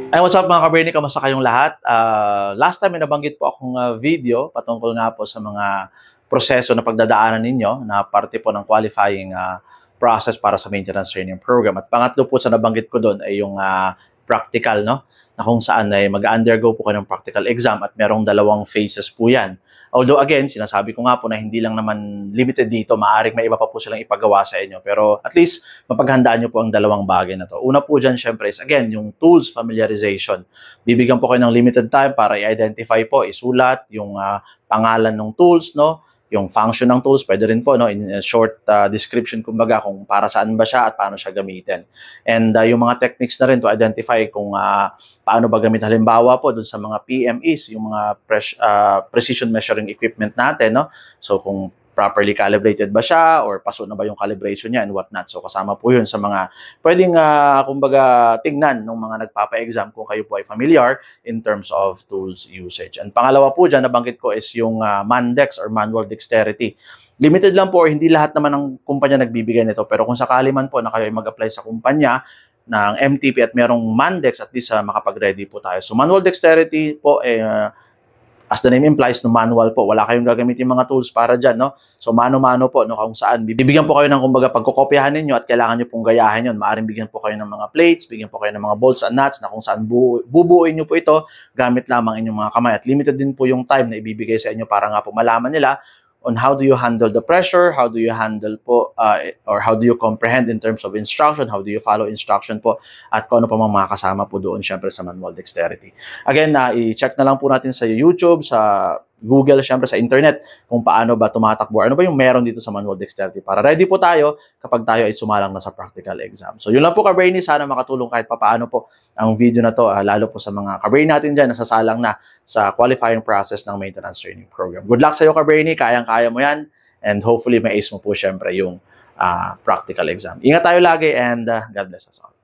Ay, what's up mga ka-Bernie? Kamusta kayong lahat? Last time may nabanggit po akong video patungkol nga po sa mga proseso na pagdadaanan ninyo na parte po ng qualifying process para sa maintenance training program. At pangatlo po sa nabanggit ko doon ay yung practical, no? Na kung saan ay mag-undergo po kayo ng practical exam at merong dalawang phases po yan. Although again, sinasabi ko nga po na hindi lang naman limited dito, maaaring may iba pa po silang ipagawa sa inyo. Pero at least mapaghandaan nyo po ang dalawang bagay na to. Una po dyan syempre is again, yung tools familiarization. Bibigyan po kayo ng limited time para i-identify po, isulat yung pangalan ng tools, no? Yung function ng tools, pwede rin po, no, in a short description kumbaga kung para saan ba siya at paano siya gamitin. And yung mga techniques na rin to identify kung paano ba gamit halimbawa po dun sa mga PMEs, yung mga precision measuring equipment natin, no? So kung properly calibrated ba siya or paso na ba yung calibration niya and whatnot. So kasama po yun sa mga pwedeng kumbaga tingnan ng mga nagpapa-exam kung kayo po ay familiar in terms of tools usage. And pangalawa po dyan, nabanggit ko is yung MANDEX or Manual Dexterity. Limited lang po or hindi lahat naman ng kumpanya nagbibigay nito, pero kung sakali man po na kayo ay mag-apply sa kumpanya ng MTP at merong MANDEX, at least makapag-ready po tayo. So Manual Dexterity po as the name implies, no, manual po. Wala kayong gagamitin mga tools para dyan, no? So, mano-mano po, no, kung saan. Bibigyan po kayo ng, kumbaga, pagkukopyahan ninyo at kailangan nyo pong gayahin yun. Maaring bigyan po kayo ng mga plates, bigyan po kayo ng mga bolts and nuts na kung saan bubuuin nyo po ito gamit lamang inyong mga kamay. At limited din po yung time na ibibigay sa inyo para nga po malaman nila on how do you handle the pressure, how do you handle po, or how do you comprehend in terms of instruction, how do you follow instruction po, at kung ano pa mga kasama po doon, syempre sa Manual Dexterity. Again, i-check na lang po natin sa YouTube, sa Google, syempre sa internet, kung paano ba tumatakbo, ano ba yung meron dito sa Manual Dexterity para ready po tayo kapag tayo ay sumalang na sa practical exam. So yun lang po ka-Brainy, sana makatulong kahit papaano po ang video na to, lalo po sa mga ka-Brainy natin dyan na sasalang na sa qualifying process ng maintenance training program. Good luck sa iyo ka-Brainy, kayang-kaya mo yan, and hopefully ma-ace mo po syempre yung practical exam. Ingat tayo lagi and God bless us all.